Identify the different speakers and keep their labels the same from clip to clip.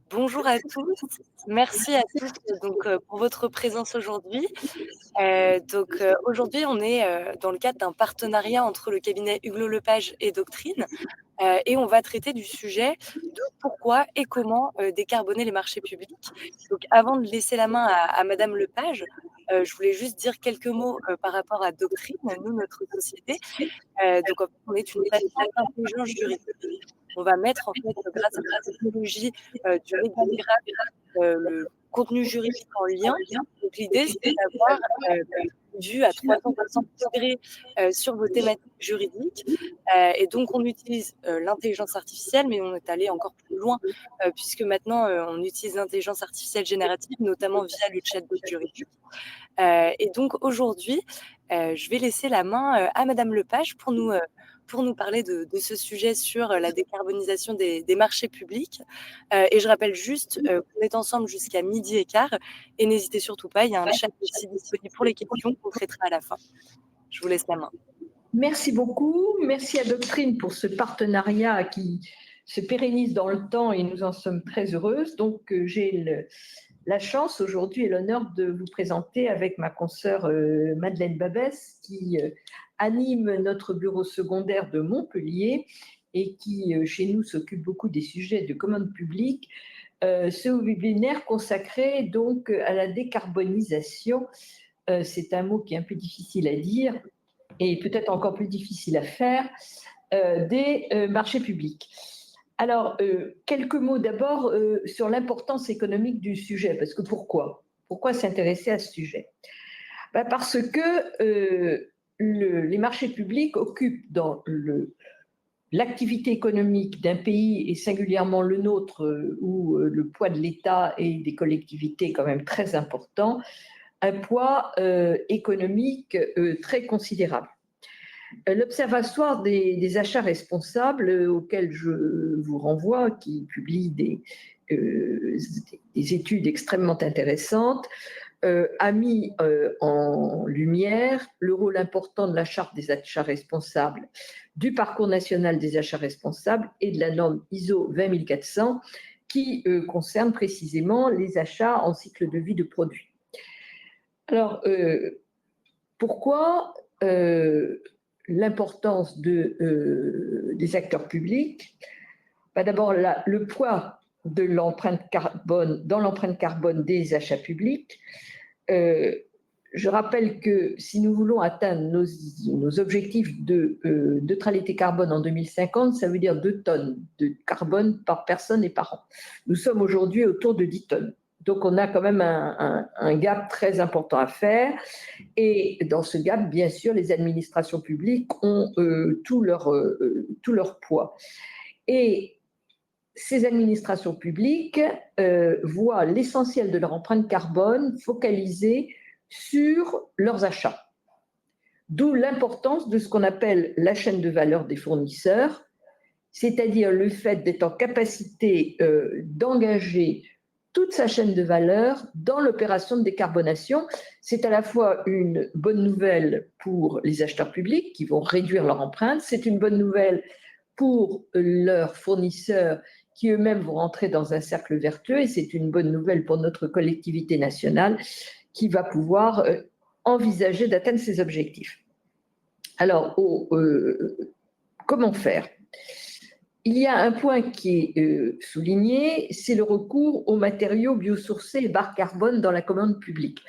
Speaker 1: Bonjour à tous, merci à tous pour votre présence aujourd'hui. Aujourd'hui, on est dans le cadre d'un partenariat entre le cabinet Huglot-Lepage et Doctrine, et on va traiter du sujet de pourquoi et comment décarboner les marchés publics. Donc, avant de laisser la main à Madame Lepage, je voulais juste dire quelques mots par rapport à Doctrine, nous, notre société. En fait, on est une plateforme d'intelligence juridique. On va mettre en fait, grâce à la technologie du legal graph, le contenu juridique en lien. Donc l'idée, c'est d'avoir une vue à 360° sur vos thématiques juridiques. Et donc on utilise l'intelligence artificielle, mais on est allé encore plus loin, puisque maintenant on utilise l'intelligence artificielle générative, notamment via le chatbot juridique. Et donc aujourd'hui, je vais laisser la main à Madame Lepage pour nous parler de ce sujet sur la décarbonisation des marchés publics. Et je rappelle juste qu'on est ensemble jusqu'à 12h15 et n'hésitez surtout pas, il y a un chat aussi disponible pour les questions qu'on traitera à la fin. Je vous laisse la main.
Speaker 2: Merci beaucoup. Merci à Doctrine pour ce partenariat qui se pérennise dans le temps et nous en sommes très heureuses. Donc, j'ai la chance aujourd'hui et l'honneur de vous présenter avec ma consoeur Madeleine Babès qui anime notre bureau secondaire de Montpellier et qui, chez nous, s'occupe beaucoup des sujets de commande publique, ce webinaire consacré donc à la décarbonisation. C'est un mot qui est un peu difficile à dire et peut-être encore plus difficile à faire, des marchés publics. Alors, quelques mots d'abord sur l'importance économique du sujet, parce que pourquoi s'intéresser à ce sujet? Parce que les marchés publics occupent dans l'activité économique d'un pays, et singulièrement le nôtre, où le poids de l'État et des collectivités est quand même très important, un poids économique très considérable. L'Observatoire des achats responsables, auquel je vous renvoie, qui publie des études extrêmement intéressantes, a mis en lumière le rôle important de la charte des achats responsables, du parcours national des achats responsables et de la norme ISO 20400 qui concerne précisément les achats en cycle de vie de produits. Alors, pourquoi l'importance des acteurs publics? D'abord, le poids de l'empreinte carbone, dans l'empreinte carbone des achats publics. Je rappelle que si nous voulons atteindre nos objectifs de neutralité carbone en 2050, ça veut dire 2 tonnes de carbone par personne et par an. Nous sommes aujourd'hui autour de 10 tonnes. Donc, on a quand même un gap très important à faire. Et dans ce gap, bien sûr, les administrations publiques ont tout leur poids. Et ces administrations publiques voient l'essentiel de leur empreinte carbone focalisée sur leurs achats. D'où l'importance de ce qu'on appelle la chaîne de valeur des fournisseurs, c'est-à-dire le fait d'être en capacité d'engager toute sa chaîne de valeur dans l'opération de décarbonation. C'est à la fois une bonne nouvelle pour les acheteurs publics qui vont réduire leur empreinte, c'est une bonne nouvelle pour leurs fournisseurs qui eux-mêmes vont rentrer dans un cercle vertueux, et c'est une bonne nouvelle pour notre collectivité nationale qui va pouvoir envisager d'atteindre ses objectifs. Alors, comment faire? Il y a un point qui est souligné, c'est le recours aux matériaux biosourcés et bas carbone dans la commande publique.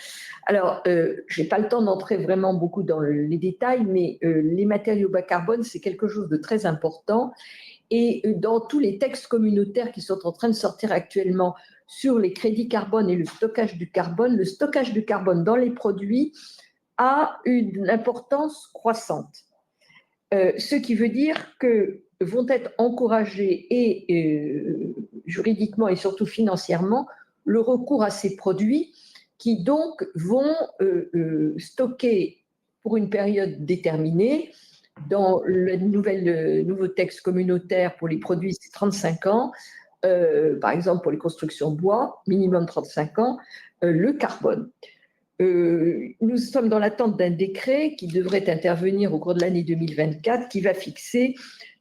Speaker 2: Alors, je n'ai pas le temps d'entrer vraiment beaucoup dans les détails, mais les matériaux bas carbone, c'est quelque chose de très important. Et dans tous les textes communautaires qui sont en train de sortir actuellement sur les crédits carbone et le stockage du carbone dans les produits a une importance croissante. Ce qui veut dire que vont être encouragés et juridiquement et surtout financièrement le recours à ces produits qui donc vont stocker pour une période déterminée. Dans le nouveau texte communautaire pour les produits, c'est 35 ans. Par exemple, pour les constructions bois, minimum 35 ans, le carbone. Nous sommes dans l'attente d'un décret qui devrait intervenir au cours de l'année 2024, qui va fixer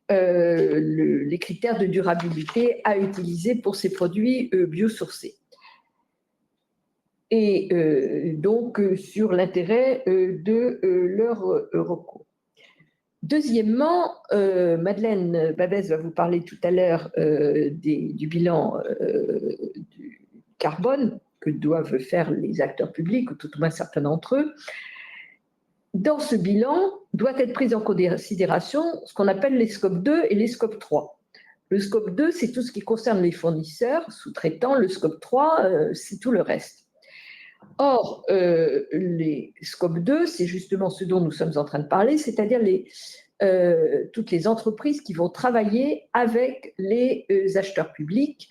Speaker 2: les critères de durabilité à utiliser pour ces produits biosourcés. Et donc sur l'intérêt de leur recours. Deuxièmement, Madeleine Babès va vous parler tout à l'heure du bilan du carbone que doivent faire les acteurs publics, ou tout au moins certains d'entre eux. Dans ce bilan, doit être prise en considération ce qu'on appelle les scopes 2 et les scopes 3. Le scope 2, c'est tout ce qui concerne les fournisseurs, sous-traitants. Le scope 3, c'est tout le reste. Or, les scopes 2, c'est justement ce dont nous sommes en train de parler, c'est-à-dire toutes les entreprises qui vont travailler avec les acheteurs publics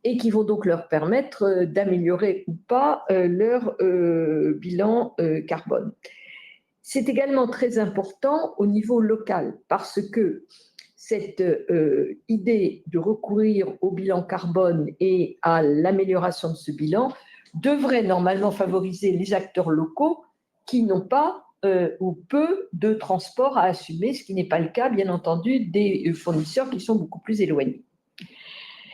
Speaker 2: et qui vont donc leur permettre d'améliorer ou pas leur bilan carbone. C'est également très important au niveau local parce que cette idée de recourir au bilan carbone et à l'amélioration de ce bilan devrait normalement favoriser les acteurs locaux qui n'ont pas ou peu de transport à assumer, ce qui n'est pas le cas, bien entendu, des fournisseurs qui sont beaucoup plus éloignés.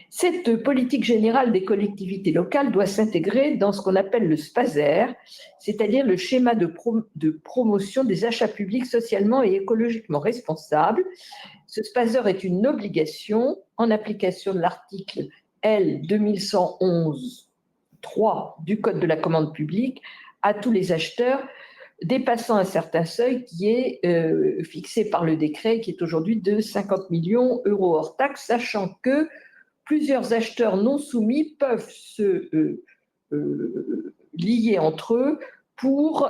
Speaker 2: Cette politique générale des collectivités locales doit s'intégrer dans ce qu'on appelle le SPASER, c'est-à-dire le schéma de promotion des achats publics socialement et écologiquement responsables. Ce SPASER est une obligation en application de l'article L 2111-3 du Code de la commande publique à tous les acheteurs dépassant un certain seuil qui est fixé par le décret, qui est aujourd'hui de 50 millions d'euros hors taxe, sachant que plusieurs acheteurs non soumis peuvent se lier entre eux pour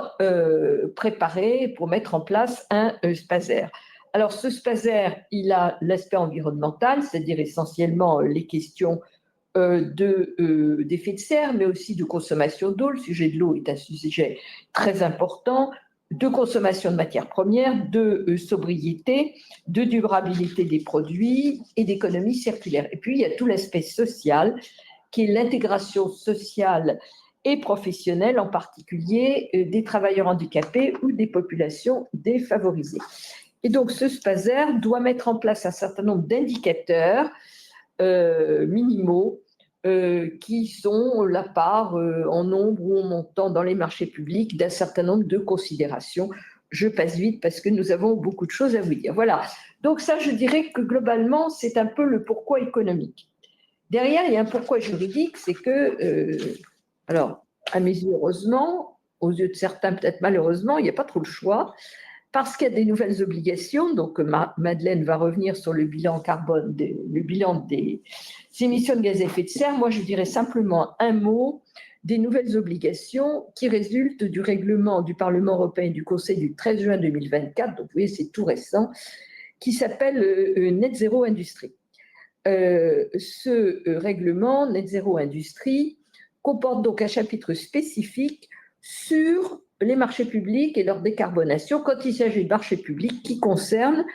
Speaker 2: préparer, pour mettre en place un SPASER. Alors, ce SPASER, il a l'aspect environnemental, c'est-à-dire essentiellement les questions d'effet de serre, mais aussi de consommation d'eau. Le sujet de l'eau est un sujet très important, de consommation de matières premières, de sobriété, de durabilité des produits et d'économie circulaire. Et puis, il y a tout l'aspect social, qui est l'intégration sociale et professionnelle, en particulier des travailleurs handicapés ou des populations défavorisées. Et donc, ce SPASER doit mettre en place un certain nombre d'indicateurs minimaux qui sont la part en nombre ou en montant dans les marchés publics d'un certain nombre de considérations. Je passe vite parce que nous avons beaucoup de choses à vous dire. Voilà. Donc ça, je dirais que globalement, c'est un peu le pourquoi économique. Derrière, il y a un pourquoi juridique, c'est que, alors, à mes yeux, heureusement, aux yeux de certains, peut-être malheureusement, il n'y a pas trop le choix, parce qu'il y a des nouvelles obligations. Donc, Madeleine va revenir sur le bilan carbone, le bilan des émissions de gaz à effet de serre. Moi, je dirais simplement un mot des nouvelles obligations qui résultent du règlement du Parlement européen et du Conseil du 13 juin 2024, donc vous voyez, c'est tout récent, qui s'appelle Net Zero Industrie. Ce règlement Net Zero Industrie comporte donc un chapitre spécifique sur les marchés publics et leur décarbonation quand il s'agit de marchés publics qui concernent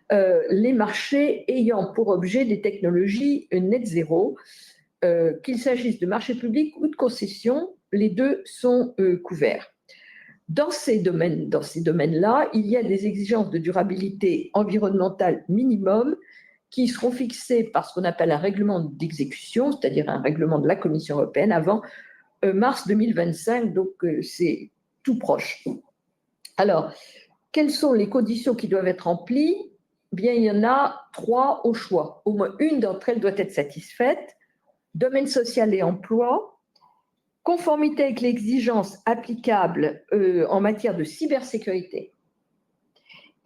Speaker 2: les marchés ayant pour objet des technologies net zéro, qu'il s'agisse de marchés publics ou de concessions, les deux sont couverts. Dans ces domaines-là, il y a des exigences de durabilité environnementale minimum qui seront fixées par ce qu'on appelle un règlement d'exécution, c'est-à-dire un règlement de la Commission européenne avant mars 2025, donc c'est tout proche. Alors, quelles sont les conditions qui doivent être remplies? Bien, il y en a 3 au choix. Au moins une d'entre elles doit être satisfaite. Domaine social et emploi, conformité avec l'exigence applicable en matière de cybersécurité.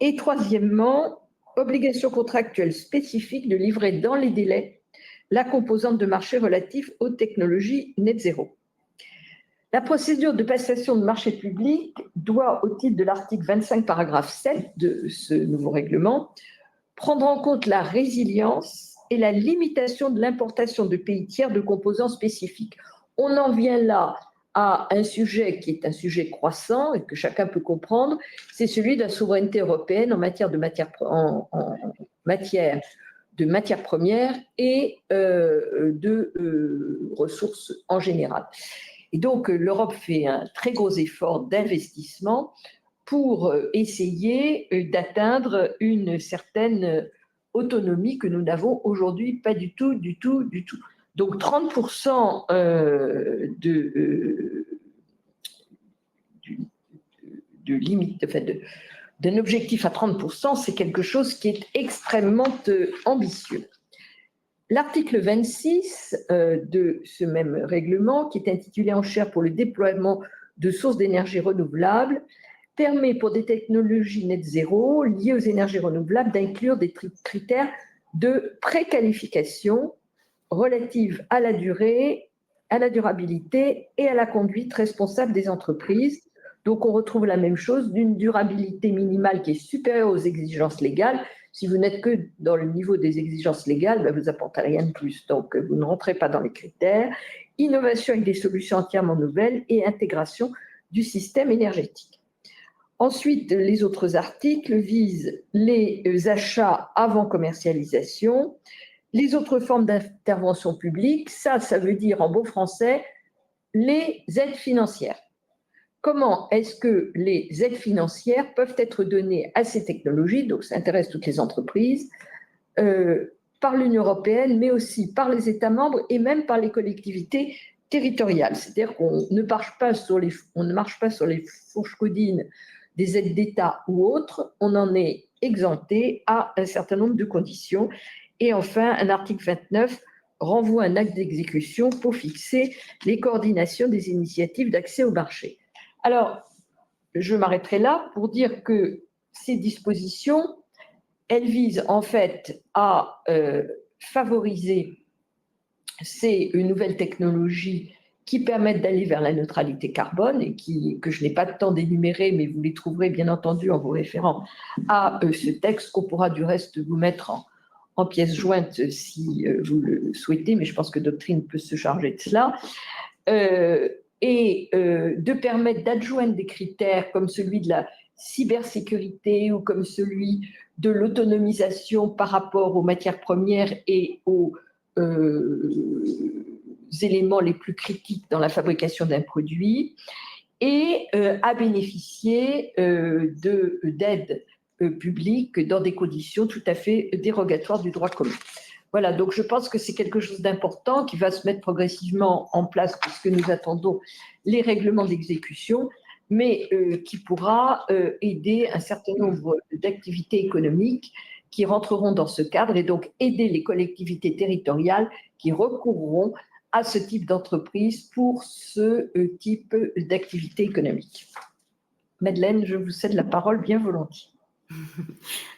Speaker 2: Et troisièmement, obligation contractuelle spécifique de livrer dans les délais la composante de marché relative aux technologies net zéro. La procédure de passation de marché public doit, au titre de l'article 25, paragraphe 7 de ce nouveau règlement, prendre en compte la résilience et la limitation de l'importation de pays tiers de composants spécifiques. On en vient là à un sujet qui est un sujet croissant et que chacun peut comprendre, c'est celui de la souveraineté européenne en matière de matières premières et de ressources en général. Et donc, l'Europe fait un très gros effort d'investissement pour essayer d'atteindre une certaine autonomie que nous n'avons aujourd'hui pas du tout, du tout, du tout. Donc 30% de limite, d'un objectif à 30%, c'est quelque chose qui est extrêmement ambitieux. L'article 26 de ce même règlement, qui est intitulé En chaire pour le déploiement de sources d'énergie renouvelables, permet pour des technologies net zéro liées aux énergies renouvelables d'inclure des critères de préqualification relative à la durée, à la durabilité et à la conduite responsable des entreprises. Donc, on retrouve la même chose d'une durabilité minimale qui est supérieure aux exigences légales. Si vous n'êtes que dans le niveau des exigences légales, vous n'apportez rien de plus. Donc, vous ne rentrez pas dans les critères. Innovation avec des solutions entièrement nouvelles et intégration du système énergétique. Ensuite, les autres articles visent les achats avant commercialisation, les autres formes d'intervention publique. Ça veut dire en bon français les aides financières. Comment est-ce que les aides financières peuvent être données à ces technologies, donc ça intéresse toutes les entreprises, par l'Union européenne, mais aussi par les États membres et même par les collectivités territoriales. C'est-à-dire qu'on ne marche pas sur les fourches codines des aides d'État ou autres, on en est exempté à un certain nombre de conditions. Et enfin, un article 29 renvoie un acte d'exécution pour fixer les coordinations des initiatives d'accès au marché. Alors, je m'arrêterai là pour dire que ces dispositions, elles visent en fait à favoriser ces nouvelles technologies qui permettent d'aller vers la neutralité carbone et que je n'ai pas de temps d'énumérer, mais vous les trouverez bien entendu en vous référant à ce texte qu'on pourra du reste vous mettre en pièce jointe si vous le souhaitez, mais je pense que Doctrine peut se charger de cela. Et de permettre d'adjoindre des critères comme celui de la cybersécurité ou comme celui de l'autonomisation par rapport aux matières premières et aux éléments les plus critiques dans la fabrication d'un produit, et à bénéficier d'aides publiques dans des conditions tout à fait dérogatoires du droit commun. Voilà, donc je pense que c'est quelque chose d'important qui va se mettre progressivement en place puisque nous attendons les règlements d'exécution, mais qui pourra aider un certain nombre d'activités économiques qui rentreront dans ce cadre et donc aider les collectivités territoriales qui recourront à ce type d'entreprise pour ce type d'activité économique. Madeleine, je vous cède la parole bien volontiers.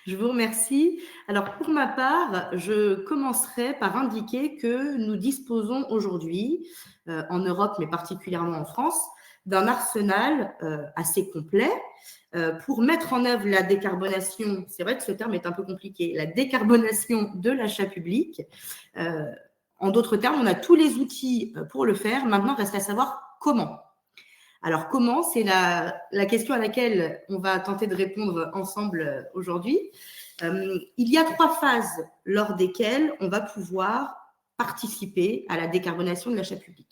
Speaker 3: Je vous remercie. Alors, pour ma part, je commencerai par indiquer que nous disposons aujourd'hui, en Europe, mais particulièrement en France, d'un arsenal assez complet pour mettre en œuvre la décarbonation. C'est vrai que ce terme est un peu compliqué. La décarbonation de l'achat public. En d'autres termes, on a tous les outils pour le faire. Maintenant, reste à savoir comment. Alors, comment? C'est la question à laquelle on va tenter de répondre ensemble aujourd'hui. Il y a 3 phases lors desquelles on va pouvoir participer à la décarbonation de l'achat public.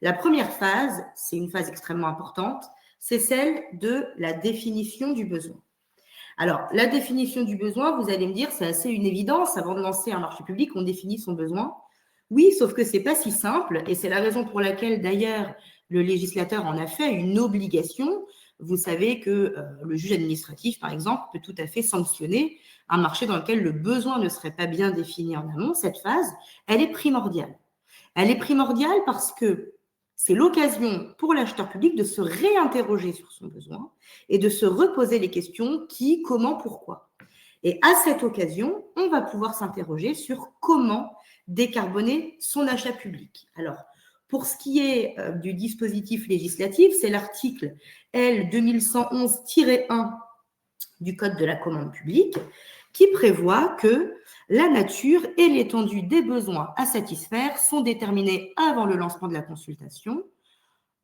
Speaker 3: La première phase, c'est une phase extrêmement importante, c'est celle de la définition du besoin. Alors, la définition du besoin, vous allez me dire, c'est assez une évidence. Avant de lancer un marché public, on définit son besoin. Oui, sauf que ce n'est pas si simple, et c'est la raison pour laquelle, d'ailleurs, le législateur en a fait une obligation. Vous savez que le juge administratif, par exemple, peut tout à fait sanctionner un marché dans lequel le besoin ne serait pas bien défini en amont. Cette phase, elle est primordiale. Elle est primordiale parce que c'est l'occasion pour l'acheteur public de se réinterroger sur son besoin et de se reposer les questions qui, comment, pourquoi. Et à cette occasion, on va pouvoir s'interroger sur comment décarboner son achat public. Alors, pour ce qui est du dispositif législatif, c'est l'article L 2111-1 du Code de la commande publique qui prévoit que la nature et l'étendue des besoins à satisfaire sont déterminés avant le lancement de la consultation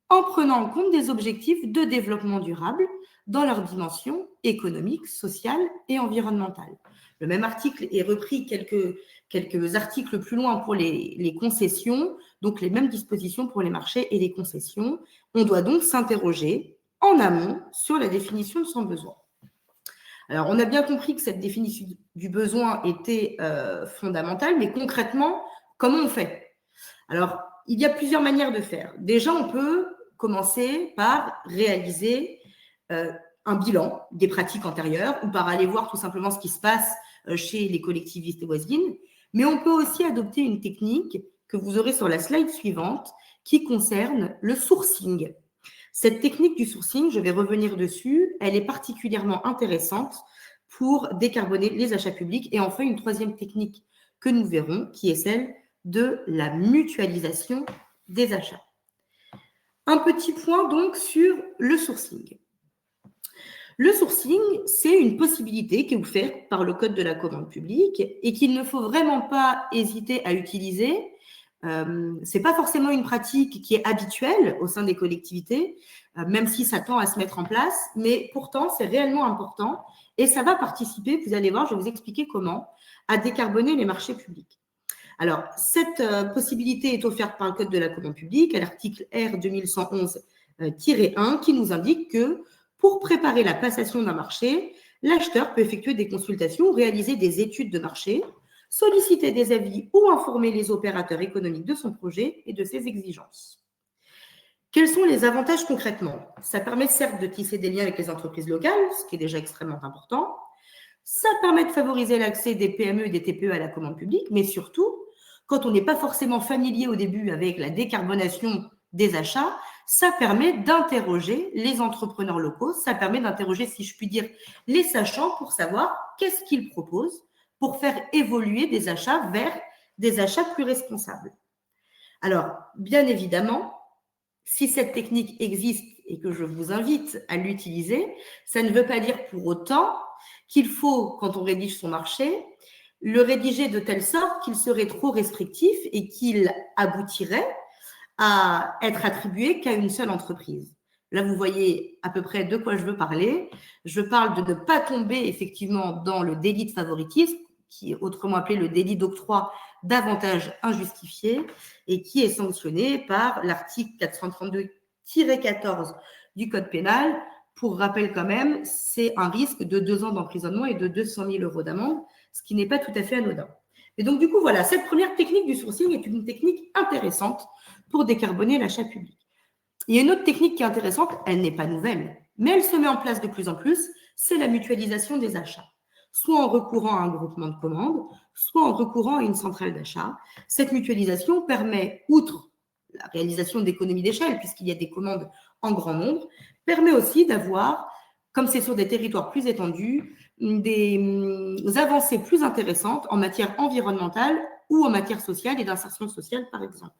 Speaker 3: en prenant en compte des objectifs de développement durable dans leur dimension économique, sociale et environnementale. Le même article est repris quelques articles plus loin pour les concessions, donc les mêmes dispositions pour les marchés et les concessions. On doit donc s'interroger en amont sur la définition de son besoin. Alors, on a bien compris que cette définition du besoin était fondamentale, mais concrètement, comment on fait? Alors, il y a plusieurs manières de faire. Déjà, on peut commencer par réaliser un bilan des pratiques antérieures ou par aller voir tout simplement ce qui se passe chez les collectivités voisines. Mais on peut aussi adopter une technique que vous aurez sur la slide suivante qui concerne le sourcing. Cette technique du sourcing, je vais revenir dessus, elle est particulièrement intéressante pour décarboner les achats publics. Et enfin, une troisième technique que nous verrons, qui est celle de la mutualisation des achats. Un petit point donc sur le sourcing. Le sourcing, c'est une possibilité qui est offerte par le Code de la commande publique et qu'il ne faut vraiment pas hésiter à utiliser. Ce n'est pas forcément une pratique qui est habituelle au sein des collectivités, même si ça tend à se mettre en place, mais pourtant, c'est réellement important et ça va participer, vous allez voir, je vais vous expliquer comment, à décarboner les marchés publics. Alors, cette possibilité est offerte par le Code de la commande publique à l'article R 2111-1 qui nous indique que pour préparer la passation d'un marché, l'acheteur peut effectuer des consultations, réaliser des études de marché, solliciter des avis ou informer les opérateurs économiques de son projet et de ses exigences. Quels sont les avantages concrètement? Ça permet certes de tisser des liens avec les entreprises locales, ce qui est déjà extrêmement important. Ça permet de favoriser l'accès des PME et des TPE à la commande publique, mais surtout, quand on n'est pas forcément familier au début avec la décarbonation des achats, ça permet d'interroger les entrepreneurs locaux, ça permet d'interroger, si je puis dire, les sachants pour savoir qu'est-ce qu'ils proposent pour faire évoluer des achats vers des achats plus responsables. Alors, bien évidemment, si cette technique existe et que je vous invite à l'utiliser, ça ne veut pas dire pour autant qu'il faut, quand on rédige son marché, le rédiger de telle sorte qu'il serait trop restrictif et qu'il aboutirait à être attribué qu'à une seule entreprise. Là, vous voyez à peu près de quoi je veux parler. Je parle de ne pas tomber effectivement dans le délit de favoritisme, qui est autrement appelé le délit d'octroi d'avantages injustifiés et qui est sanctionné par l'article 432-14 du Code pénal. Pour rappel quand même, c'est un risque de 2 ans d'emprisonnement et de 200 000 € d'amende, ce qui n'est pas tout à fait anodin. Et donc, du coup, voilà, cette première technique du sourcing est une technique intéressante pour décarboner l'achat public. Il y a une autre technique qui est intéressante, elle n'est pas nouvelle, mais elle se met en place de plus en plus, c'est la mutualisation des achats. Soit en recourant à un groupement de commandes, soit en recourant à une centrale d'achat. Cette mutualisation permet, outre la réalisation d'économies d'échelle, puisqu'il y a des commandes en grand nombre, permet aussi d'avoir, comme c'est sur des territoires plus étendus, des avancées plus intéressantes en matière environnementale ou en matière sociale et d'insertion sociale, par exemple.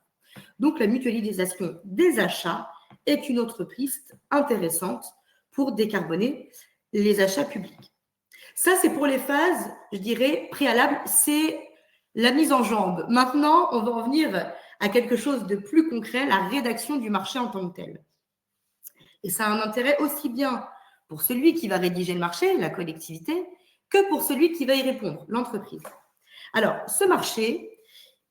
Speaker 3: Donc, la mutualisation des achats est une autre piste intéressante pour décarboner les achats publics. Ça, c'est pour les phases, je dirais, préalables, c'est la mise en jambe. Maintenant, on va en venir à quelque chose de plus concret, la rédaction du marché en tant que tel. Et ça a un intérêt aussi bien pour celui qui va rédiger le marché, la collectivité, que pour celui qui va y répondre, l'entreprise. Alors, ce marché,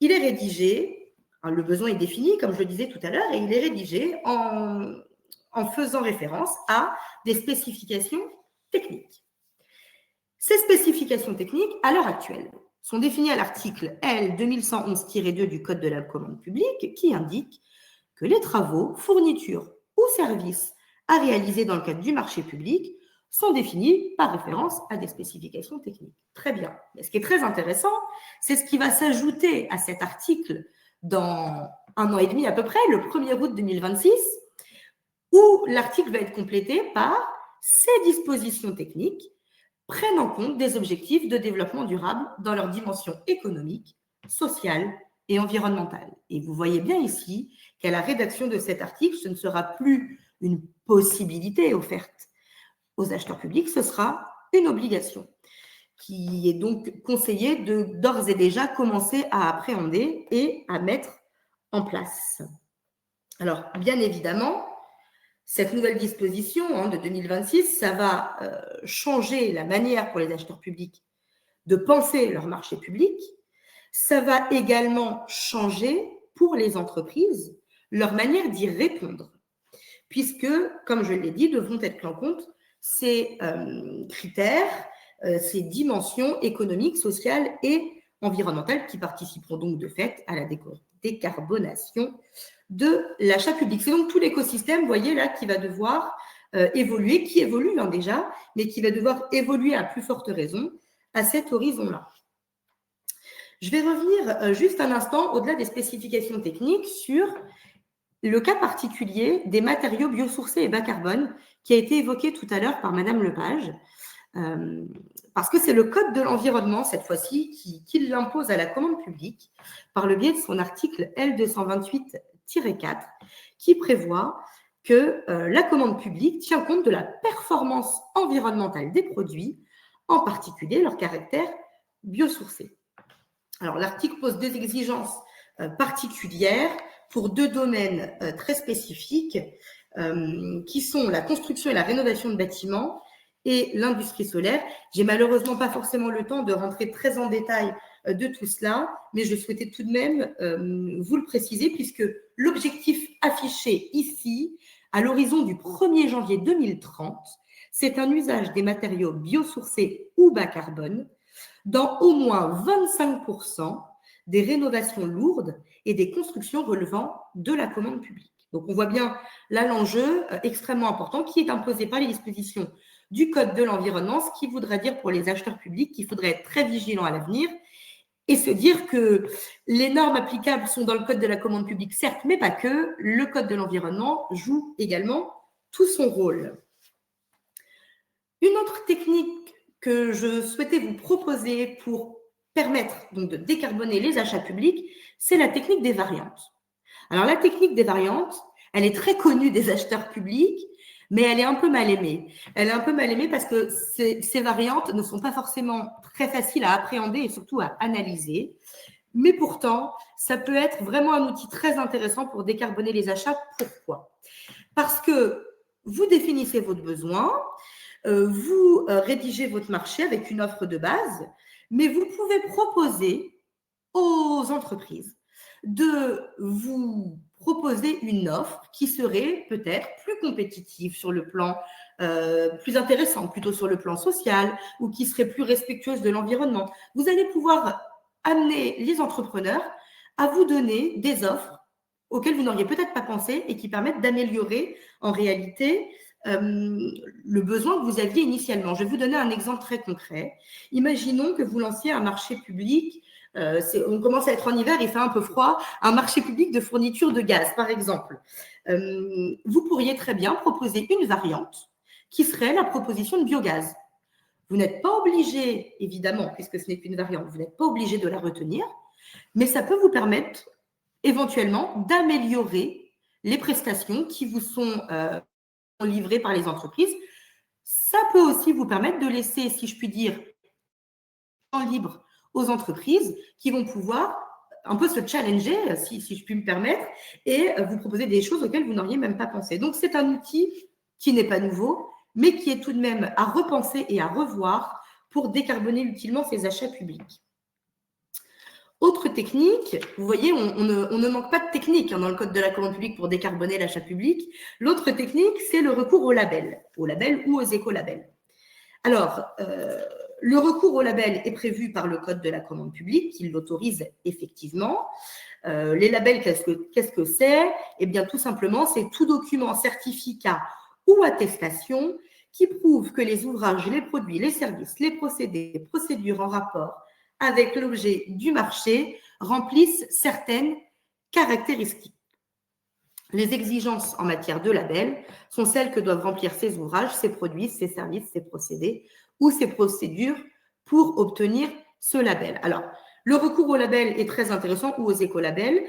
Speaker 3: il est rédigé, le besoin est défini, comme je le disais tout à l'heure, et il est rédigé en faisant référence à des spécifications techniques. Ces spécifications techniques, à l'heure actuelle, sont définies à l'article L 2111-2 du Code de la commande publique qui indique que les travaux, fournitures ou services à réaliser dans le cadre du marché public sont définis par référence à des spécifications techniques. Très bien. Mais ce qui est très intéressant, c'est ce qui va s'ajouter à cet article dans 1 an et demi à peu près, le 1er août 2026, où l'article va être complété par ces dispositions techniques prennent en compte des objectifs de développement durable dans leur dimension économique, sociale et environnementale. Et vous voyez bien ici qu'à la rédaction de cet article, ce ne sera plus une possibilité offerte aux acheteurs publics, ce sera une obligation qui est donc conseillé de d'ores et déjà commencer à appréhender et à mettre en place. Alors, bien évidemment, cette nouvelle disposition de 2026, ça va changer la manière pour les acheteurs publics de penser leur marché public. Ça va également changer pour les entreprises leur manière d'y répondre, puisque, comme je l'ai dit, devront être pris en compte ces critères, ces dimensions économiques, sociales et environnementales qui participeront donc de fait à la décarbonation de l'achat public. C'est donc tout l'écosystème, vous voyez là, qui va devoir évoluer, qui évolue déjà, mais qui va devoir évoluer à plus forte raison à cet horizon-là. Je vais revenir juste un instant au-delà des spécifications techniques sur le cas particulier des matériaux biosourcés et bas carbone qui a été évoqué tout à l'heure par Madame Lepage, parce que c'est le Code de l'environnement, cette fois-ci, qui l'impose à la commande publique par le biais de son article L228-4, qui prévoit que la commande publique tient compte de la performance environnementale des produits, en particulier leur caractère biosourcé. Alors, l'article pose deux exigences particulières pour deux domaines très spécifiques qui sont la construction et la rénovation de bâtiments et l'industrie solaire. J'ai malheureusement pas forcément le temps de rentrer très en détail de tout cela, mais je souhaitais tout de même vous le préciser puisque l'objectif affiché ici, à l'horizon du 1er janvier 2030, c'est un usage des matériaux biosourcés ou bas carbone dans au moins 25% des rénovations lourdes et des constructions relevant de la commande publique. Donc, on voit bien là l'enjeu extrêmement important qui est imposé par les dispositions du Code de l'environnement, ce qui voudrait dire pour les acheteurs publics qu'il faudrait être très vigilants à l'avenir et se dire que les normes applicables sont dans le Code de la commande publique, certes, mais pas que. Le Code de l'environnement joue également tout son rôle. Une autre technique que je souhaitais vous proposer pour permettre donc de décarboner les achats publics, c'est la technique des variantes. Alors, la technique des variantes, elle est très connue des acheteurs publics, mais elle est un peu mal aimée. Elle est un peu mal aimée parce que ces variantes ne sont pas forcément très faciles à appréhender et surtout à analyser. Mais pourtant, ça peut être vraiment un outil très intéressant pour décarboner les achats. Pourquoi ? Parce que vous définissez votre besoin, vous rédigez votre marché avec une offre de base, mais vous pouvez proposer aux entreprises de vous proposer une offre qui serait peut-être plus compétitive sur le plan, plus intéressante plutôt sur le plan social ou qui serait plus respectueuse de l'environnement. Vous allez pouvoir amener les entrepreneurs à vous donner des offres auxquelles vous n'auriez peut-être pas pensé et qui permettent d'améliorer en réalité le besoin que vous aviez initialement. Je vais vous donner un exemple très concret. Imaginons que vous lanciez un marché public, on commence à être en hiver, il fait un peu froid, un marché public de fourniture de gaz, par exemple. Vous pourriez très bien proposer une variante qui serait la proposition de biogaz. Vous n'êtes pas obligé, évidemment, puisque ce n'est qu'une variante, vous n'êtes pas obligé de la retenir, mais ça peut vous permettre éventuellement d'améliorer les prestations qui vous sont livrées par les entreprises. Ça peut aussi vous permettre de laisser, si je puis dire, en libre aux entreprises qui vont pouvoir un peu se challenger, si je puis me permettre, et vous proposer des choses auxquelles vous n'auriez même pas pensé. Donc, c'est un outil qui n'est pas nouveau, mais qui est tout de même à repenser et à revoir pour décarboner utilement ces achats publics. Autre technique, vous voyez, on ne manque pas de technique dans le Code de la commande publique pour décarboner l'achat public. L'autre technique, c'est le recours au label ou aux écolabels. Alors, le recours au label est prévu par le Code de la commande publique, qui l'autorise effectivement. Les labels, qu'est-ce que c'est ? Eh bien, tout simplement, c'est tout document, certificat ou attestation qui prouve que les ouvrages, les produits, les services, les procédés, les procédures en rapport avec l'objet du marché remplissent certaines caractéristiques. Les exigences en matière de label sont celles que doivent remplir ces ouvrages, ces produits, ces services, ces procédés ou ces procédures pour obtenir ce label. Alors, le recours au label est très intéressant ou aux écolabels,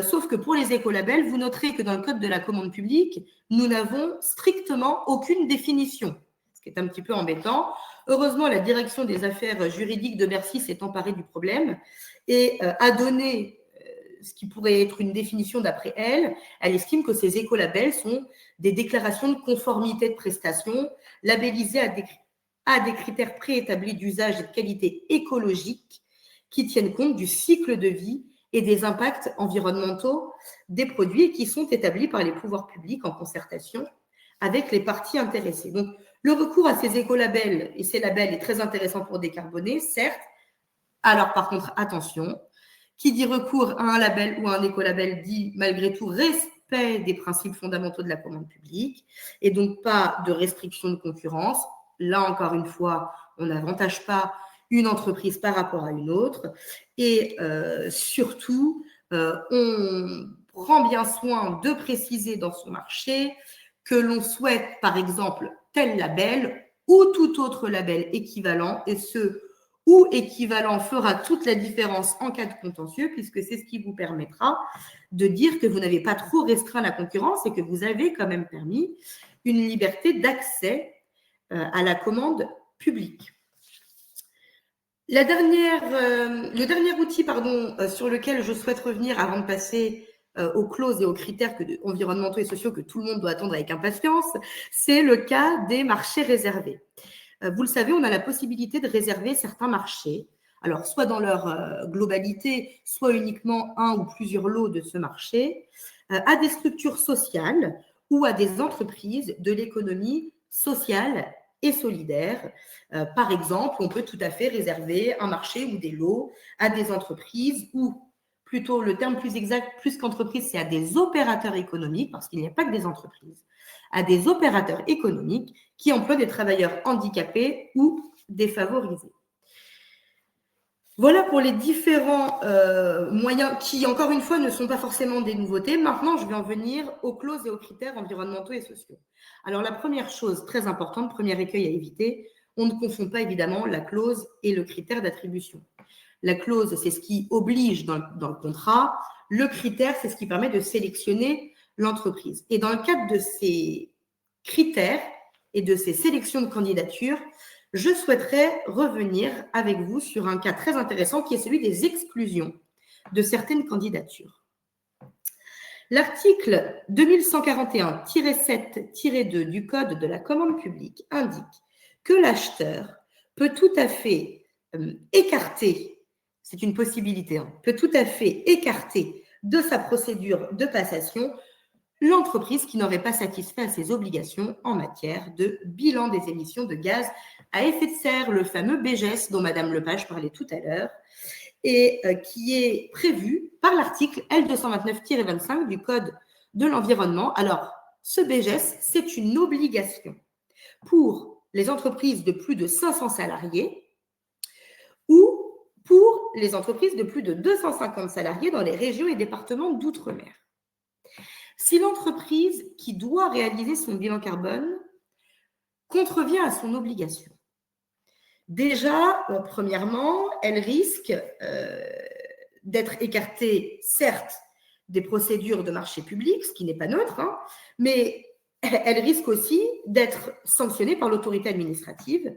Speaker 3: sauf que pour les écolabels, vous noterez que dans le Code de la commande publique, nous n'avons strictement aucune définition, ce qui est un petit peu embêtant. Heureusement, la direction des affaires juridiques de Bercy s'est emparée du problème et a donné ce qui pourrait être une définition d'après elle. Elle estime que ces écolabels sont des déclarations de conformité de prestation labellisées à des critères préétablis d'usage et de qualité écologique qui tiennent compte du cycle de vie et des impacts environnementaux des produits et qui sont établis par les pouvoirs publics en concertation avec les parties intéressées. Donc, Le recours à ces écolabels et ces labels est très intéressant pour décarboner, certes. Alors, par contre, attention, qui dit recours à un label ou à un écolabel dit malgré tout respect des principes fondamentaux de la commande publique et donc pas de restriction de concurrence. Là, encore une fois, on n'avantage pas une entreprise par rapport à une autre et surtout, on prend bien soin de préciser dans son marché que l'on souhaite, par exemple, tel label ou tout autre label équivalent et ce ou équivalent fera toute la différence en cas de contentieux, puisque c'est ce qui vous permettra de dire que vous n'avez pas trop restreint la concurrence et que vous avez quand même permis une liberté d'accès à la commande publique. Le dernier outil sur lequel je souhaite revenir avant de passer aux clauses et aux critères environnementaux et sociaux que tout le monde doit attendre avec impatience, c'est le cas des marchés réservés. Vous le savez, on a la possibilité de réserver certains marchés, alors soit dans leur globalité, soit uniquement un ou plusieurs lots de ce marché, à des structures sociales ou à des entreprises de l'économie sociale et solidaire. Par exemple, on peut tout à fait réserver un marché ou des lots à des entreprises ou plutôt le terme plus exact, plus qu'entreprise, c'est à des opérateurs économiques, parce qu'il n'y a pas que des entreprises, à des opérateurs économiques qui emploient des travailleurs handicapés ou défavorisés. Voilà pour les différents moyens qui, encore une fois, ne sont pas forcément des nouveautés. Maintenant, je vais en venir aux clauses et aux critères environnementaux et sociaux. Alors, la première chose très importante, premier écueil à éviter, on ne confond pas évidemment la clause et le critère d'attribution. La clause, c'est ce qui oblige dans le contrat. Le critère, c'est ce qui permet de sélectionner l'entreprise. Et dans le cadre de ces critères et de ces sélections de candidatures, je souhaiterais revenir avec vous sur un cas très intéressant qui est celui des exclusions de certaines candidatures. L'article 2141-7-2 du Code de la commande publique indique que l'acheteur peut tout à fait écarter, c'est une possibilité, peut tout à fait écarter de sa procédure de passation l'entreprise qui n'aurait pas satisfait à ses obligations en matière de bilan des émissions de gaz à effet de serre, le fameux BGES dont Madame Lepage parlait tout à l'heure, et qui est prévu par l'article L229-25 du Code de l'environnement. Alors, ce BGES, c'est une obligation pour les entreprises de plus de 500 salariés ou pour les entreprises de plus de 250 salariés dans les régions et départements d'outre-mer. Si l'entreprise qui doit réaliser son bilan carbone contrevient à son obligation, déjà, premièrement, elle risque d'être écartée, certes, des procédures de marché public, ce qui n'est pas neutre, mais elle risque aussi d'être sanctionnée par l'autorité administrative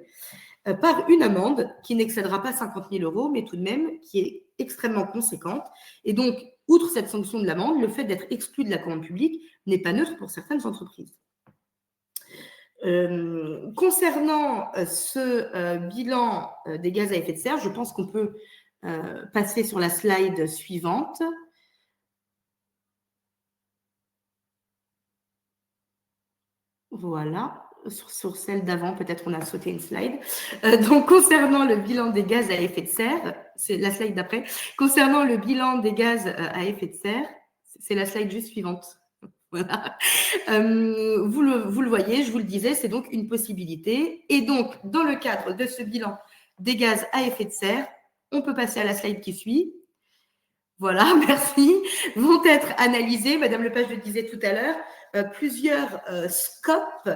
Speaker 3: par une amende qui n'excédera pas 50 000 €, mais tout de même qui est extrêmement conséquente. Et donc, outre cette sanction de l'amende, le fait d'être exclu de la commande publique n'est pas neutre pour certaines entreprises. Concernant ce bilan des gaz à effet de serre, je pense qu'on peut passer sur la slide suivante. Voilà. Sur celle d'avant, peut-être on a sauté une slide. Donc, concernant le bilan des gaz à effet de serre, c'est la slide d'après. Concernant le bilan des gaz à effet de serre, c'est la slide juste suivante. Voilà. Vous le voyez, je vous le disais, c'est donc une possibilité. Et donc, dans le cadre de ce bilan des gaz à effet de serre, on peut passer à la slide qui suit. Voilà, merci. Vont être analysés, Madame Lepage le disait tout à l'heure, plusieurs scopes.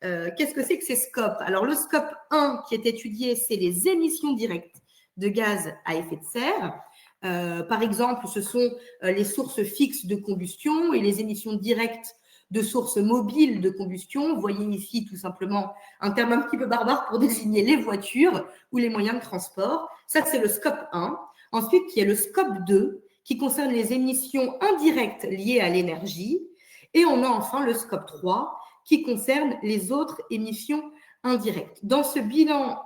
Speaker 3: Qu'est-ce que c'est que ces scopes? Alors, le scope 1 qui est étudié, c'est les émissions directes de gaz à effet de serre. Par exemple, ce sont les sources fixes de combustion et les émissions directes de sources mobiles de combustion. Vous voyez ici tout simplement un terme un petit peu barbare pour désigner les voitures ou les moyens de transport. Ça, c'est le scope 1. Ensuite, il y a le scope 2 qui concerne les émissions indirectes liées à l'énergie. Et on a enfin le scope 3 qui concerne les autres émissions indirectes. Dans ce bilan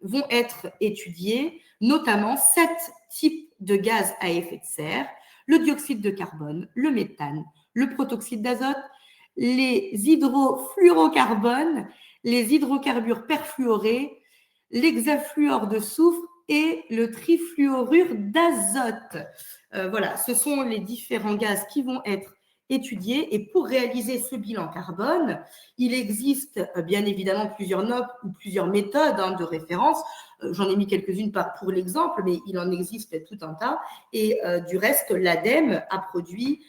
Speaker 3: vont être étudiés notamment 7 types de gaz à effet de serre, le dioxyde de carbone, le méthane, le protoxyde d'azote, les hydrofluorocarbones, les hydrocarbures perfluorés, l'hexafluore de soufre et le trifluorure d'azote. Voilà, ce sont les différents gaz qui vont être étudiés. Et pour réaliser ce bilan carbone, il existe bien évidemment plusieurs notes ou plusieurs méthodes de référence. J'en ai mis quelques-unes pour l'exemple, mais il en existe tout un tas. Et du reste, l'ADEME a produit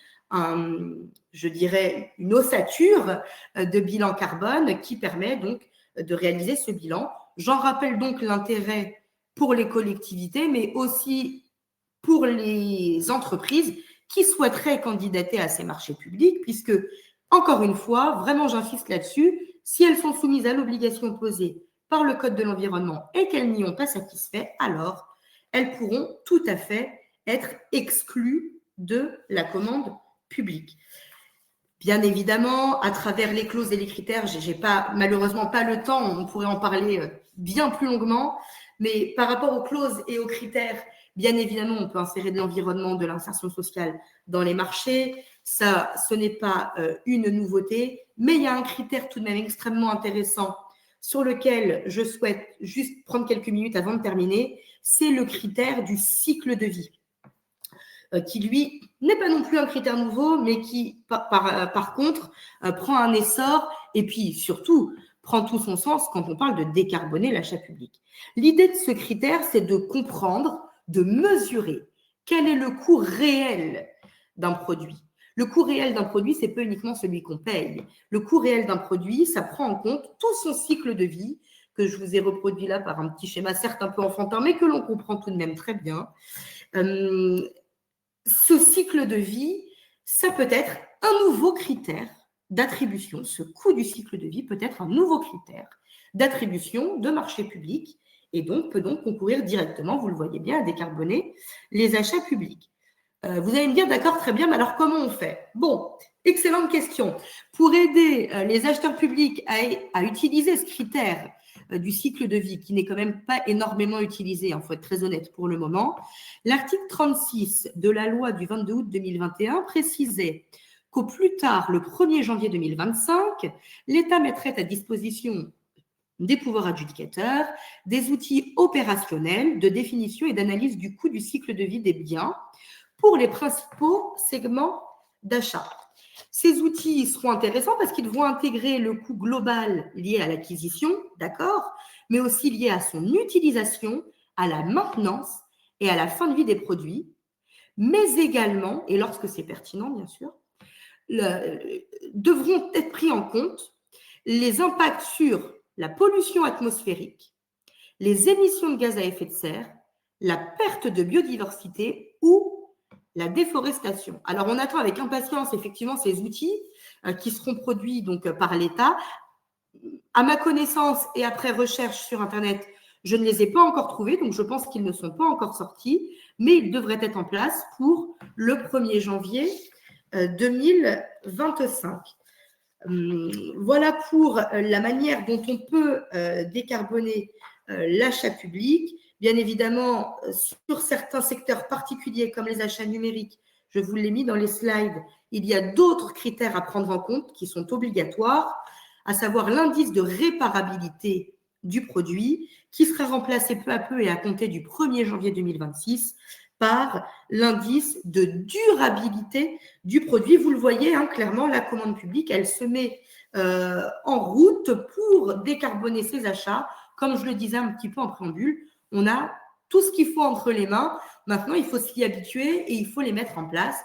Speaker 3: je dirais, une ossature de bilan carbone qui permet donc de réaliser ce bilan. J'en rappelle donc l'intérêt pour les collectivités, mais aussi pour les entreprises qui souhaiteraient candidater à ces marchés publics, puisque, encore une fois, vraiment j'insiste là-dessus, si elles sont soumises à l'obligation posée par le Code de l'environnement et qu'elles n'y ont pas satisfait, alors elles pourront tout à fait être exclues de la commande publique. Bien évidemment, à travers les clauses et les critères, j'ai malheureusement pas le temps, on pourrait en parler bien plus longuement, mais par rapport aux clauses et aux critères, bien évidemment, on peut insérer de l'environnement, de l'insertion sociale dans les marchés. Ça, ce n'est pas une nouveauté, mais il y a un critère tout de même extrêmement intéressant sur lequel je souhaite juste prendre quelques minutes avant de terminer, c'est le critère du cycle de vie, qui, lui, n'est pas non plus un critère nouveau, mais qui, par contre, prend un essor et puis, surtout, prend tout son sens quand on parle de décarboner l'achat public. L'idée de ce critère, c'est de comprendre, de mesurer quel est le coût réel d'un produit. Le coût réel d'un produit, c'est pas uniquement celui qu'on paye. Le coût réel d'un produit, ça prend en compte tout son cycle de vie, que je vous ai reproduit là par un petit schéma, certes un peu enfantin, mais que l'on comprend tout de même très bien. Ce cycle de vie, ça peut être un nouveau critère d'attribution. Ce coût du cycle de vie peut être un nouveau critère d'attribution de marché public et donc peut donc concourir directement, vous le voyez bien, à décarboner les achats publics. Vous allez me dire, d'accord, très bien, mais alors comment on fait? Bon, excellente question. Pour aider les acheteurs publics à utiliser ce critère du cycle de vie, qui n'est quand même pas énormément utilisé, il faut être très honnête pour le moment, l'article 36 de la loi du 22 août 2021 précisait qu'au plus tard, le 1er janvier 2025, l'État mettrait à disposition des pouvoirs adjudicateurs des outils opérationnels de définition et d'analyse du coût du cycle de vie des biens pour les principaux segments d'achat. Ces outils seront intéressants parce qu'ils vont intégrer le coût global lié à l'acquisition, d'accord, mais aussi lié à son utilisation, à la maintenance et à la fin de vie des produits, mais également, et lorsque c'est pertinent bien sûr, devront être pris en compte les impacts sur la pollution atmosphérique, les émissions de gaz à effet de serre, la perte de biodiversité ou la déforestation. Alors, on attend avec impatience, effectivement, ces outils qui seront produits donc par l'État. À ma connaissance et après recherche sur Internet, je ne les ai pas encore trouvés, donc je pense qu'ils ne sont pas encore sortis, mais ils devraient être en place pour le 1er janvier 2025. Voilà pour la manière dont on peut décarboner l'achat public. Bien évidemment, sur certains secteurs particuliers comme les achats numériques, je vous l'ai mis dans les slides, il y a d'autres critères à prendre en compte qui sont obligatoires, à savoir l'indice de réparabilité du produit qui sera remplacé peu à peu et à compter du 1er janvier 2026 par l'indice de durabilité du produit. Vous le voyez, clairement, la commande publique, elle se met en route pour décarboner ses achats. Comme je le disais un petit peu en préambule, on a tout ce qu'il faut entre les mains. Maintenant, il faut s'y habituer et il faut les mettre en place.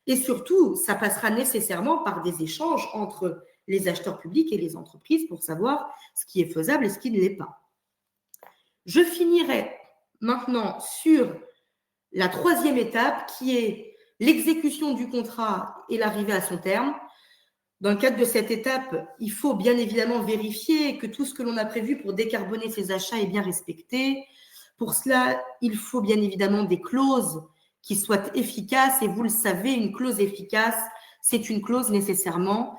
Speaker 3: Et surtout, ça passera nécessairement par des échanges entre les acheteurs publics et les entreprises pour savoir ce qui est faisable et ce qui ne l'est pas. Je finirai maintenant sur la troisième étape qui est l'exécution du contrat et l'arrivée à son terme. Dans le cadre de cette étape, il faut bien évidemment vérifier que tout ce que l'on a prévu pour décarboner ses achats est bien respecté. Pour cela, il faut bien évidemment des clauses qui soient efficaces. Et vous le savez, une clause efficace, c'est une clause nécessairement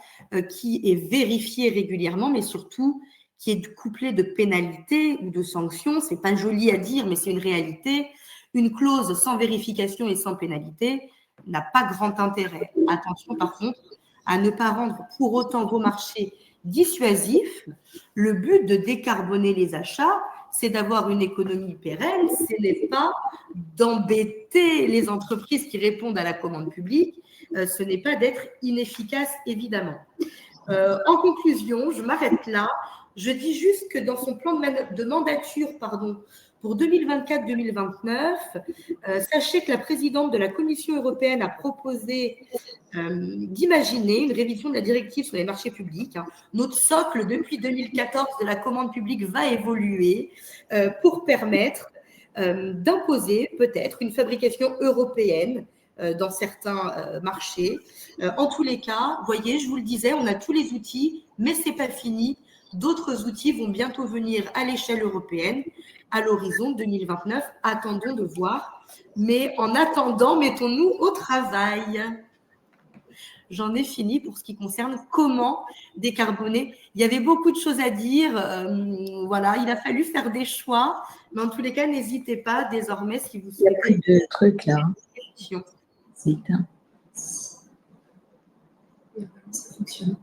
Speaker 3: qui est vérifiée régulièrement, mais surtout qui est couplée de pénalités ou de sanctions. Ce n'est pas joli à dire, mais c'est une réalité. Une clause sans vérification et sans pénalité n'a pas grand intérêt. Attention par contre à ne pas rendre pour autant vos marchés dissuasif. Le but de décarboner les achats, c'est d'avoir une économie pérenne, ce n'est pas d'embêter les entreprises qui répondent à la commande publique, ce n'est pas d'être inefficace, évidemment. En conclusion, je m'arrête là. Je dis juste que dans son plan de mandature, pour 2024-2029, sachez que la présidente de la Commission européenne a proposé d'imaginer une révision de la directive sur les marchés publics. Notre socle depuis 2014 de la commande publique va évoluer pour permettre d'imposer peut-être une fabrication européenne dans certains marchés. En tous les cas, voyez, je vous le disais, on a tous les outils, mais ce n'est pas fini. D'autres outils vont bientôt venir à l'échelle européenne, à l'horizon 2029. Attendons de voir. Mais en attendant, mettons-nous au travail. J'en ai fini pour ce qui concerne comment décarboner. Il y avait beaucoup de choses à dire. Voilà, il a fallu faire des choix. Mais en tous les cas, n'hésitez pas désormais si vous souhaitez.
Speaker 2: Il y a plus de trucs là. C'est éteint.
Speaker 3: Ça fonctionne.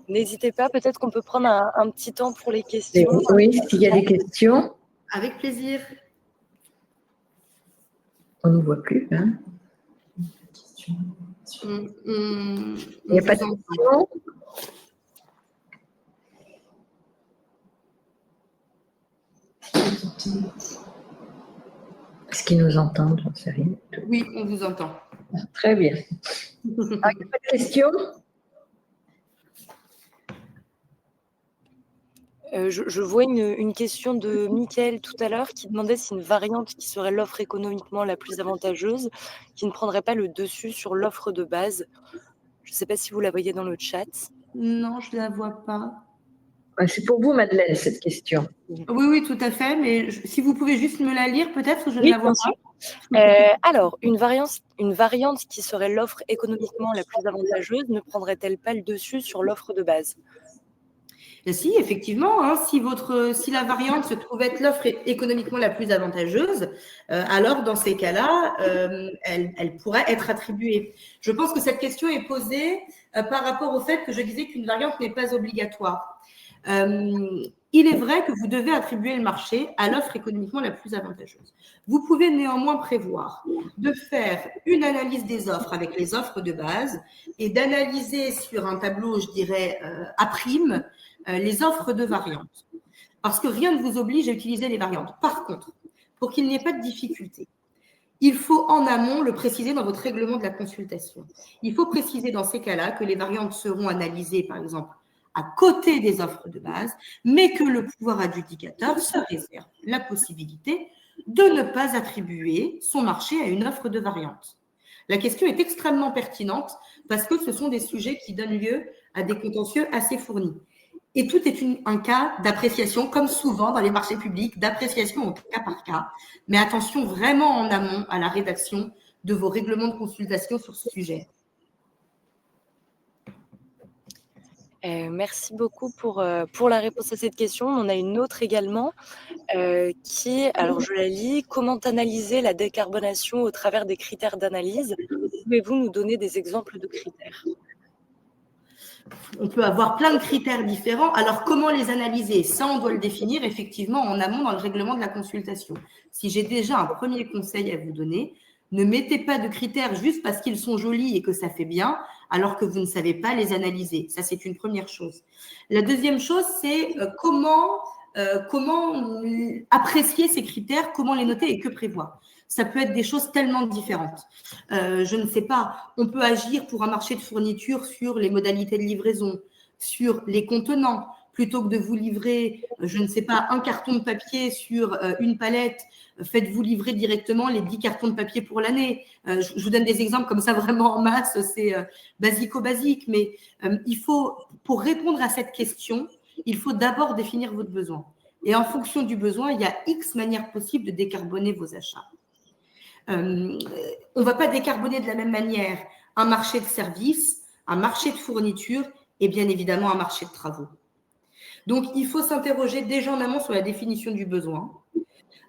Speaker 1: N'hésitez pas, peut-être qu'on peut prendre un petit temps pour les questions.
Speaker 2: Oui, s'il y a des questions.
Speaker 3: Avec plaisir.
Speaker 2: On ne voit plus. Hein. Il n'y a pas de questions. Est-ce qu'ils nous entendent? J'en sais rien.
Speaker 3: Oui, on vous entend.
Speaker 2: Très bien. Il n'y a pas de questions?
Speaker 1: Je vois une question de Mickaël tout à l'heure qui demandait si une variante qui serait l'offre économiquement la plus avantageuse, qui ne prendrait pas le dessus sur l'offre de base. Je ne sais pas si vous la voyez dans le chat.
Speaker 3: Non, je ne la vois pas.
Speaker 2: C'est pour vous, Madeleine, cette question.
Speaker 3: Oui, tout à fait. Mais si vous pouvez juste me la lire, peut-être, je ne la vois pas.
Speaker 1: Alors, une variante qui serait l'offre économiquement la plus avantageuse ne prendrait-elle pas le dessus sur l'offre de base?
Speaker 3: Si, effectivement, hein, si la variante se trouve être l'offre économiquement la plus avantageuse, alors dans ces cas-là, elle pourrait être attribuée. Je pense que cette question est posée par rapport au fait que je disais qu'une variante n'est pas obligatoire. Il est vrai que vous devez attribuer le marché à l'offre économiquement la plus avantageuse. Vous pouvez néanmoins prévoir de faire une analyse des offres avec les offres de base et d'analyser sur un tableau, je dirais, à prime, les offres de variantes. Parce que rien ne vous oblige à utiliser les variantes. Par contre, pour qu'il n'y ait pas de difficulté, il faut en amont le préciser dans votre règlement de la consultation. Il faut préciser dans ces cas-là que les variantes seront analysées, par exemple, à côté des offres de base, mais que le pouvoir adjudicateur se réserve la possibilité de ne pas attribuer son marché à une offre de variante. La question est extrêmement pertinente parce que ce sont des sujets qui donnent lieu à des contentieux assez fournis. Et tout est un cas d'appréciation, comme souvent dans les marchés publics, d'appréciation au cas par cas. Mais attention vraiment en amont à la rédaction de vos règlements de consultation sur ce sujet.
Speaker 1: Merci beaucoup pour la réponse à cette question. On en a une autre également qui est, alors je la lis, comment analyser la décarbonation au travers des critères d'analyse? Pouvez-vous nous donner des exemples de critères?
Speaker 3: On peut avoir plein de critères différents. Alors, comment les analyser? Ça, on doit le définir effectivement en amont dans le règlement de la consultation. Si j'ai déjà un premier conseil à vous donner, ne mettez pas de critères juste parce qu'ils sont jolis et que ça fait bien, alors que vous ne savez pas les analyser. Ça, c'est une première chose. La deuxième chose, c'est comment apprécier ces critères, comment les noter et que prévoir. Ça peut être des choses tellement différentes. Je ne sais pas, on peut agir pour un marché de fourniture sur les modalités de livraison, sur les contenants, plutôt que de vous livrer, je ne sais pas, un carton de papier sur une palette, faites-vous livrer directement les 10 cartons de papier pour l'année. Je vous donne des exemples comme ça vraiment en masse, c'est basico-basique, mais il faut, pour répondre à cette question, il faut d'abord définir votre besoin. Et en fonction du besoin, il y a X manières possibles de décarboner vos achats. On ne va pas décarboner de la même manière un marché de services, un marché de fourniture et bien évidemment un marché de travaux. Donc, il faut s'interroger déjà en amont sur la définition du besoin.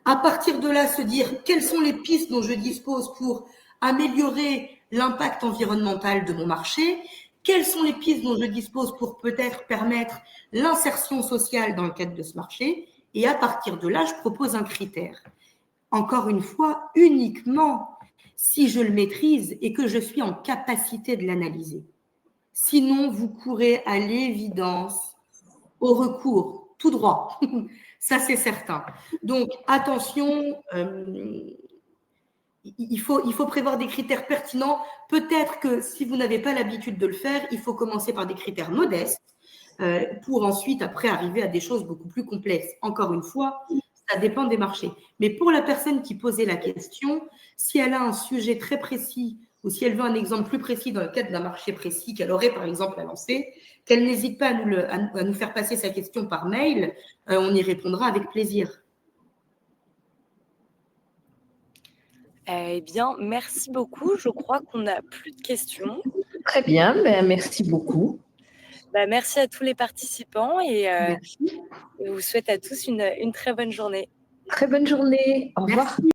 Speaker 3: À partir de là, se dire quelles sont les pistes dont je dispose pour améliorer l'impact environnemental de mon marché, quelles sont les pistes dont je dispose pour peut-être permettre l'insertion sociale dans le cadre de ce marché, et à partir de là, je propose un critère. Encore une fois, uniquement si je le maîtrise et que je suis en capacité de l'analyser. Sinon, vous courez à l'évidence au recours, tout droit. Ça, c'est certain. Donc, attention, il faut prévoir des critères pertinents. Peut-être que si vous n'avez pas l'habitude de le faire, il faut commencer par des critères modestes pour ensuite, après, arriver à des choses beaucoup plus complexes. Encore une fois, ça dépend des marchés. Mais pour la personne qui posait la question, si elle a un sujet très précis ou si elle veut un exemple plus précis dans le cadre d'un marché précis qu'elle aurait, par exemple, à lancer, qu'elle n'hésite pas à nous faire passer sa question par mail, on y répondra avec plaisir.
Speaker 1: Eh bien, merci beaucoup. Je crois qu'on n'a plus de questions.
Speaker 2: Très bien, ben, merci beaucoup.
Speaker 1: Merci à tous les participants et
Speaker 2: Merci.
Speaker 1: je vous souhaite à tous une très bonne journée.
Speaker 2: Très bonne journée. Au revoir.
Speaker 3: Merci.